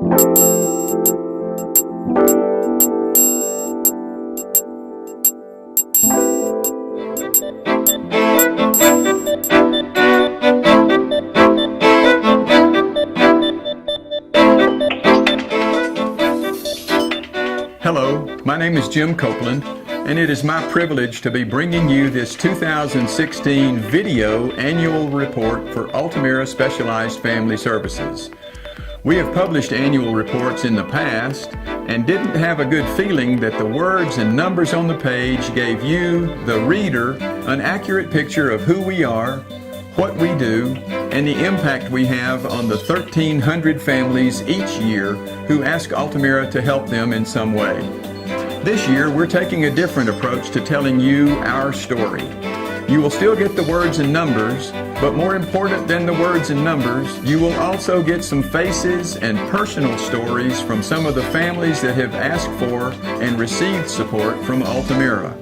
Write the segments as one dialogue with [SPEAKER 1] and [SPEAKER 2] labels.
[SPEAKER 1] Hello, my name is Jim Copeland, and it is my privilege to be bringing you this 2016 video annual report for Alta Mira Specialized Family Services. We have published annual reports in the past and didn't have a good feeling that the words and numbers on the page gave you, the reader, an accurate picture of who we are, what we do, and the impact we have on the 1,300 families each year who ask Alta Mira to help them in some way. This year, we're taking a different approach to telling you our story. You will still get the words and numbers, but more important than the words and numbers, you will also get some faces and personal stories from some of the families that have asked for and received support from Alta Mira.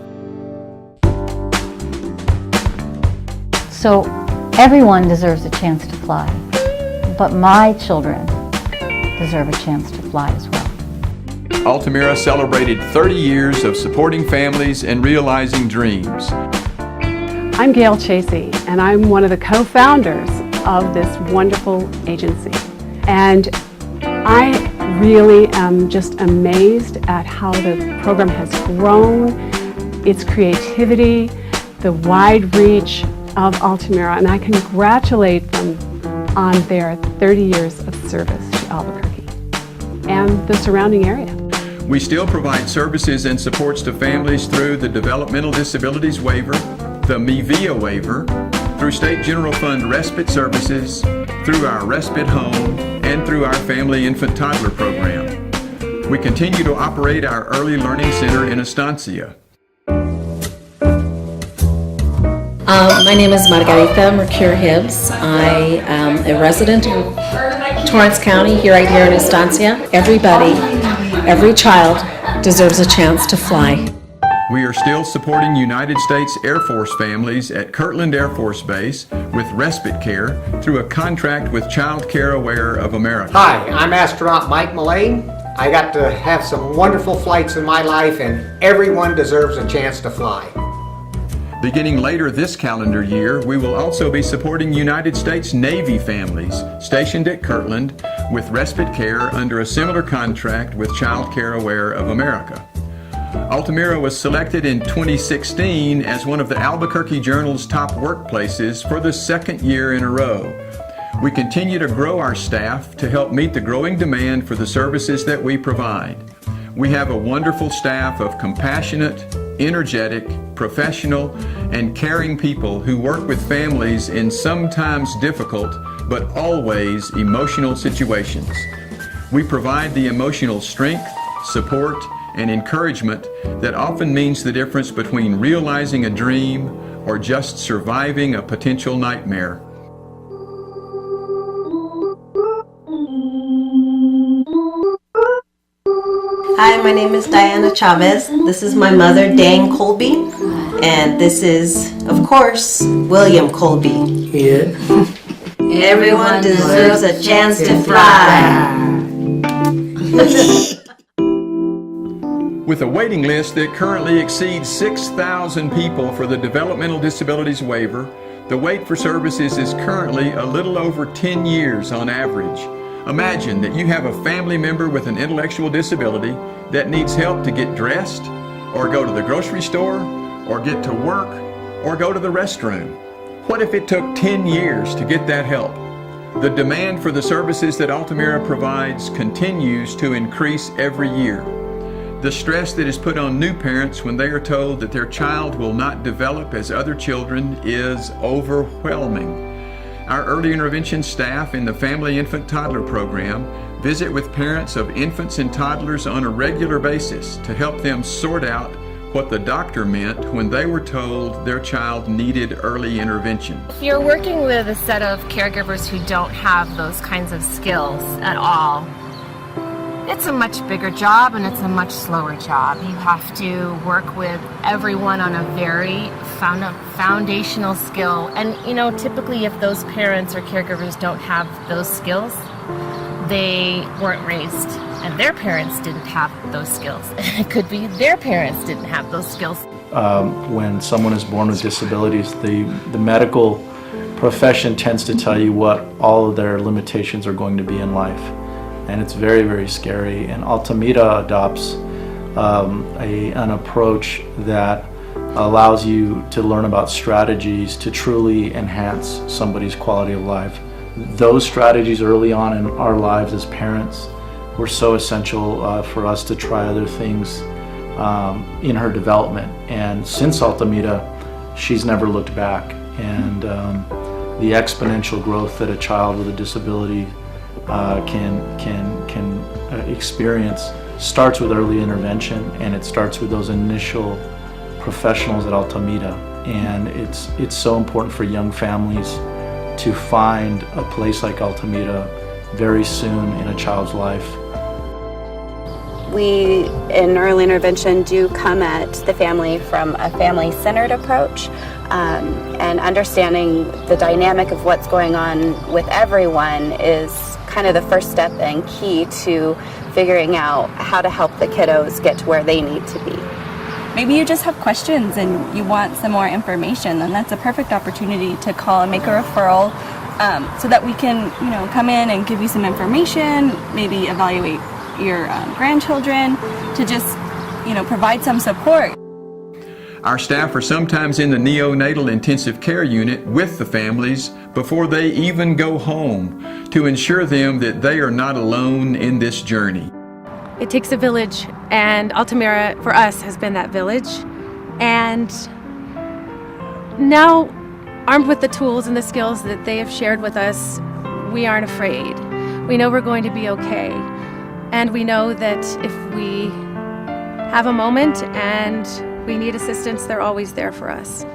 [SPEAKER 2] So everyone deserves a chance to fly, but my children deserve a chance to fly as well.
[SPEAKER 1] Alta Mira celebrated 30 years of supporting families and realizing dreams.
[SPEAKER 3] I'm Gail Chasey, and I'm one of the co-founders of this wonderful agency. And I really am just amazed at how the program has grown, its creativity, the wide reach of Alta Mira, and I congratulate them on their 30 years of service to Albuquerque and the surrounding area.
[SPEAKER 1] We still provide services and supports to families through the Developmental Disabilities Waiver, the MeVia Waiver, through State General Fund Respite Services, through our Respite Home, and through our Family Infant Toddler Program. We continue to operate our Early Learning Center in Estancia.
[SPEAKER 4] My name is Margarita Mercure Hibbs. I am a resident of Torrance County, right here in Estancia. Everybody, every child deserves a chance to fly.
[SPEAKER 1] We are still supporting United States Air Force families at Kirtland Air Force Base with respite care through a contract with Child Care Aware of America.
[SPEAKER 5] Hi, I'm astronaut Mike Mullane. I got to have some wonderful flights in my life, and everyone deserves a chance to fly.
[SPEAKER 1] Beginning later this calendar year, we will also be supporting United States Navy families stationed at Kirtland with respite care under a similar contract with Child Care Aware of America. Alta Mira was selected in 2016 as one of the Albuquerque Journal's top workplaces for the second year in a row. We continue to grow our staff to help meet the growing demand for the services that we provide. We have a wonderful staff of compassionate, energetic, professional, and caring people who work with families in sometimes difficult but always emotional situations. We provide the emotional strength, support, and encouragement that often means the difference between realizing a dream or just surviving a potential nightmare.
[SPEAKER 4] Hi, my name is Diana Chavez. This is my mother, Dan Colby, and this is, of course, William Colby.
[SPEAKER 5] Yeah.
[SPEAKER 4] Everyone deserves a chance to fly.
[SPEAKER 1] With a waiting list that currently exceeds 6,000 people for the Developmental Disabilities Waiver, the wait for services is currently a little over 10 years on average. Imagine that you have a family member with an intellectual disability that needs help to get dressed, or go to the grocery store, or get to work, or go to the restroom. What if it took 10 years to get that help? The demand for the services that Alta Mira provides continues to increase every year. The stress that is put on new parents when they are told that their child will not develop as other children is overwhelming. Our early intervention staff in the Family Infant Toddler Program visit with parents of infants and toddlers on a regular basis to help them sort out what the doctor meant when they were told their child needed early intervention.
[SPEAKER 6] If you're working with a set of caregivers who don't have those kinds of skills at all, it's a much bigger job and it's a much slower job. You have to work with everyone on a very foundational skill. And typically if those parents or caregivers don't have those skills, they weren't raised and their parents didn't have those skills. It could be their parents didn't have those skills.
[SPEAKER 7] When someone is born with disabilities, the medical profession tends to tell you what all of their limitations are going to be in life. And it's very, very scary. And Alta Mira adopts an approach that allows you to learn about strategies to truly enhance somebody's quality of life. Those strategies early on in our lives as parents were so essential for us to try other things in her development. And since Alta Mira, she's never looked back. And the exponential growth that a child with a disability can experience starts with early intervention, and it starts with those initial professionals at Alta Mira. And it's so important for young families to find a place like Alta Mira very soon in a child's life.
[SPEAKER 8] We in early intervention do come at the family from a family-centered approach, and understanding the dynamic of what's going on with everyone is kind of the first step and key to figuring out how to help the kiddos get to where they need to be.
[SPEAKER 9] Maybe you just have questions and you want some more information, then that's a perfect opportunity to call and make a referral, so that we can, come in and give you some information, maybe evaluate your grandchildren, to just, provide some support.
[SPEAKER 1] Our staff are sometimes in the neonatal intensive care unit with the families before they even go home to ensure them that they are not alone in this journey.
[SPEAKER 10] It takes a village, and Alta Mira for us has been that village. And now, armed with the tools and the skills that they have shared with us, we aren't afraid. We know we're going to be okay. And we know that if we have a moment and we need assistance, they're always there for us.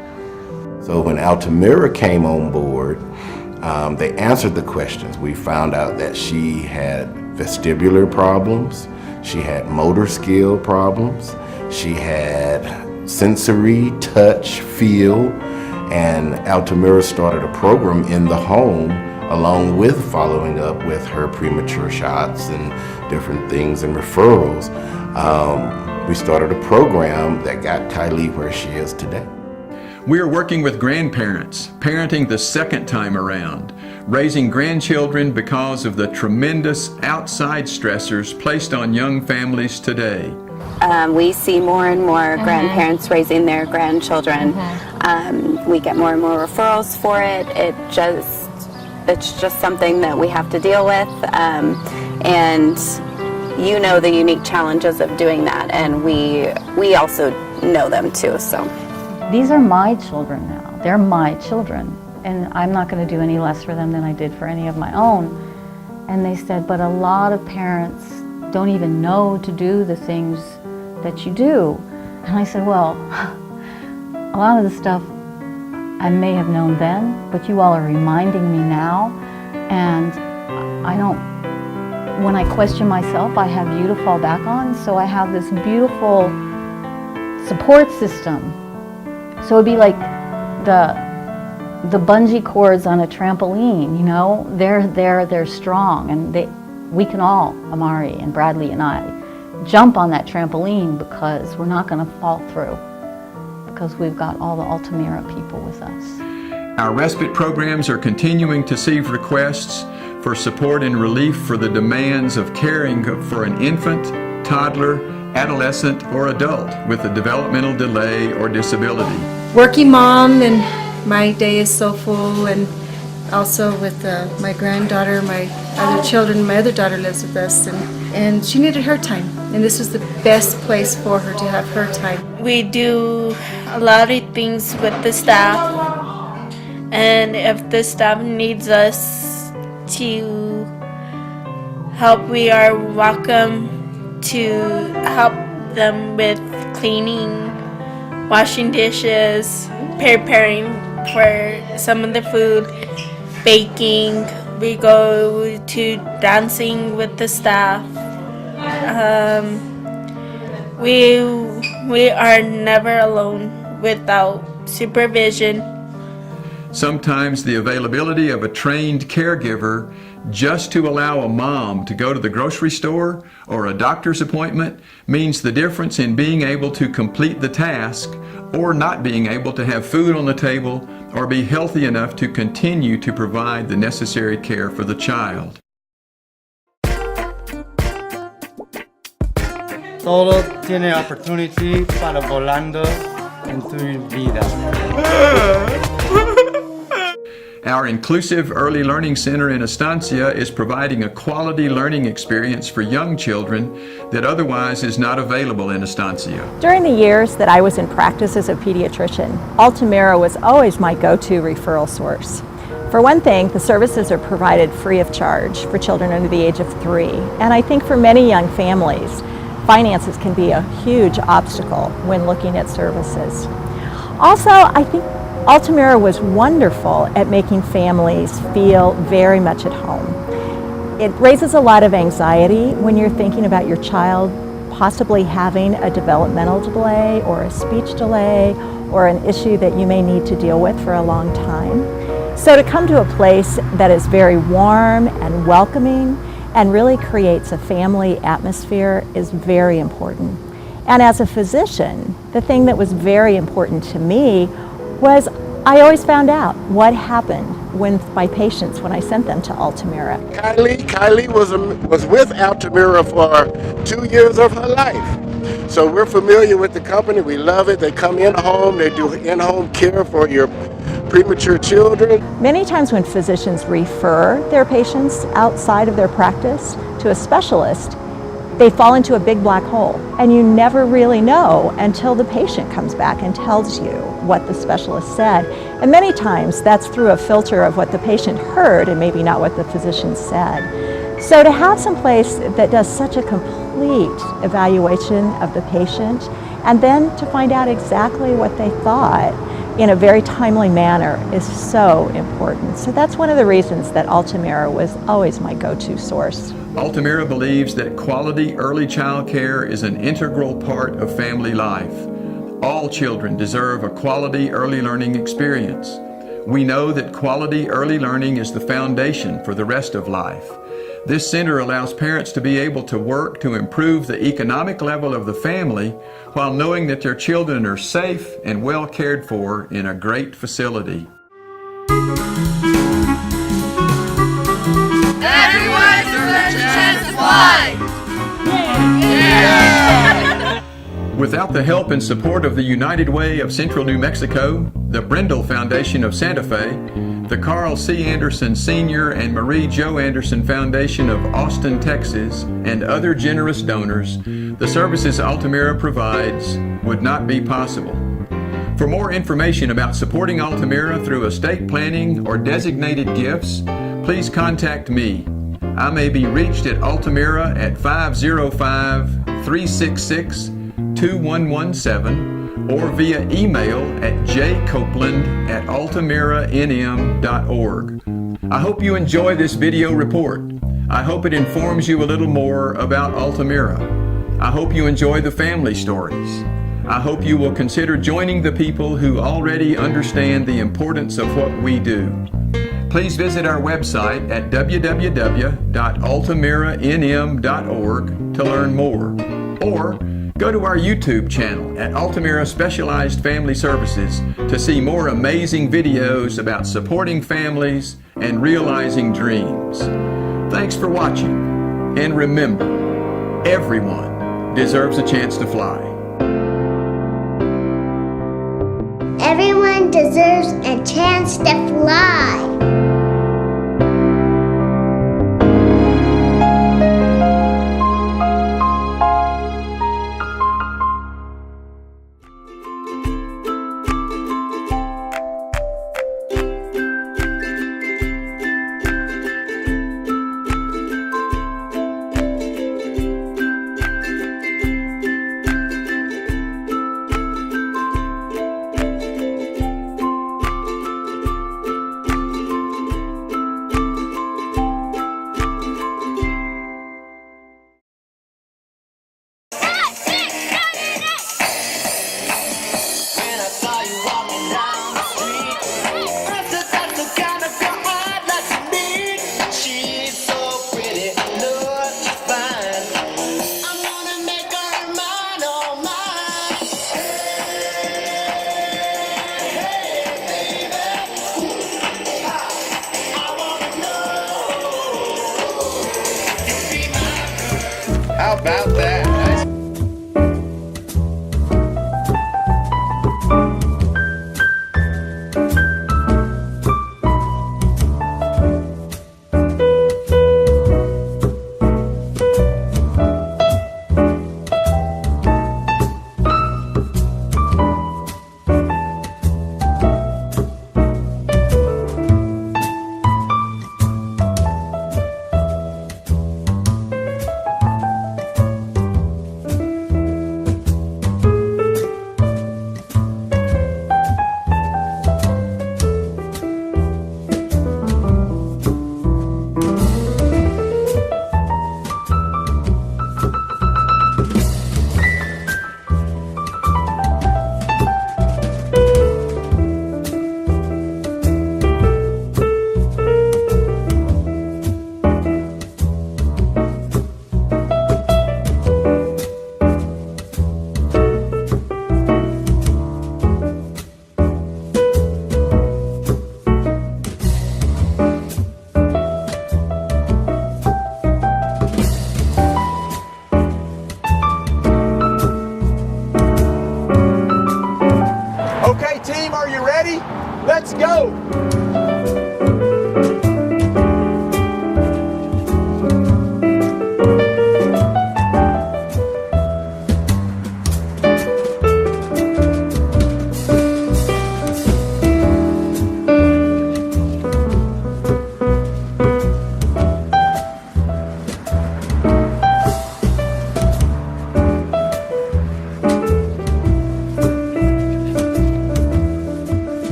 [SPEAKER 11] So when Alta Mira came on board, they answered the questions. We found out that she had vestibular problems, she had motor skill problems, she had sensory, touch, feel, and Alta Mira started a program in the home along with following up with her premature shots and different things and referrals. We started a program that got Kylie where she is today.
[SPEAKER 1] We are working with grandparents, parenting the second time around, raising grandchildren because of the tremendous outside stressors placed on young families today.
[SPEAKER 8] We see more and more grandparents raising their grandchildren. We get more and more referrals for it. It's just something that we have to deal with, and the unique challenges of doing that, and we also know them too. So
[SPEAKER 2] These are my children now. They're my children, and I'm not going to do any less for them than I did for any of my own. And they said, but a lot of parents don't even know to do the things that you do. And I said, well, a lot of the stuff I may have known then, but you all are reminding me now, and when I question myself, I have you to fall back on, so I have this beautiful support system. So it'd be like the bungee cords on a trampoline, they're strong, and we can all, Amari and Bradley and I, jump on that trampoline because we're not going to fall through, because we've got all the Alta Mira people with us.
[SPEAKER 1] Our respite programs are continuing to receive requests for support and relief for the demands of caring for an infant, toddler, adolescent, or adult with a developmental delay or disability.
[SPEAKER 12] Working mom, and my day is so full, and also with my granddaughter, my other children. My other daughter lives with us, and she needed her time, and this was the best place for her to have her time.
[SPEAKER 13] We do a lot of things with the staff, and if the staff needs us to help, we are welcome to help them with cleaning, washing dishes, preparing for some of the food, baking. We go to dancing with the staff. We are never alone without supervision.
[SPEAKER 1] Sometimes the availability of a trained caregiver Just to allow a mom to go to the grocery store or a doctor's appointment means the difference in being able to complete the task or not being able to have food on the table or be healthy enough to continue to provide the necessary care for the child.
[SPEAKER 14] Todo tiene opportunity para volando en tu vida.
[SPEAKER 1] Our Inclusive Early Learning Center in Estancia is providing a quality learning experience for young children that otherwise is not available in Estancia.
[SPEAKER 15] During the years that I was in practice as a pediatrician, Alta Mira was always my go-to referral source. For one thing, the services are provided free of charge for children under the age of 3, and I think for many young families, finances can be a huge obstacle when looking at services. Also, I think Alta Mira was wonderful at making families feel very much at home. It raises a lot of anxiety when you're thinking about your child possibly having a developmental delay or a speech delay or an issue that you may need to deal with for a long time. So to come to a place that is very warm and welcoming and really creates a family atmosphere is very important. And as a physician, the thing that was very important to me was I always found out what happened with my patients when I sent them to Alta Mira.
[SPEAKER 11] Kylie was with Alta Mira for 2 years of her life. So we're familiar with the company, we love it. They come in home, they do in-home care for your premature children.
[SPEAKER 15] Many times when physicians refer their patients outside of their practice to a specialist, they fall into a big black hole, and you never really know until the patient comes back and tells you what the specialist said. And many times that's through a filter of what the patient heard and maybe not what the physician said. So to have some place that does such a complete evaluation of the patient and then to find out exactly what they thought in a very timely manner is so important. So that's one of the reasons that Alta Mira was always my go-to source.
[SPEAKER 1] Alta Mira believes that quality early child care is an integral part of family life. All children deserve a quality early learning experience. We know that quality early learning is the foundation for the rest of life. This center allows parents to be able to work to improve the economic level of the family while knowing that their children are safe and well cared for in a great facility.
[SPEAKER 16] Everyone deserves a chance to fly!
[SPEAKER 1] Without the help and support of the United Way of Central New Mexico, the Brindle Foundation of Santa Fe, the Carl C. Anderson Sr. and Marie Jo Anderson Foundation of Austin, Texas, and other generous donors, the services Alta Mira provides would not be possible. For more information about supporting Alta Mira through estate planning or designated gifts, please contact me. I may be reached at Alta Mira at 505-366-2117 or via email at jcopeland@altamirannm.org. I hope you enjoy this video report. I hope it informs you a little more about Alta Mira. I hope you enjoy the family stories. I hope you will consider joining the people who already understand the importance of what we do. Please visit our website at www.altamirannm.org to learn more, or go to our YouTube channel at Alta Mira Specialized Family Services to see more amazing videos about supporting families and realizing dreams. Thanks for watching, and remember, everyone deserves a chance to fly.
[SPEAKER 16] Everyone deserves a chance to fly.
[SPEAKER 1] How about that? Nice. Okay, team, are you ready? Let's go!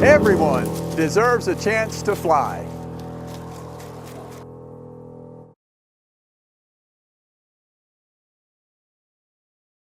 [SPEAKER 1] Everyone deserves a chance to fly.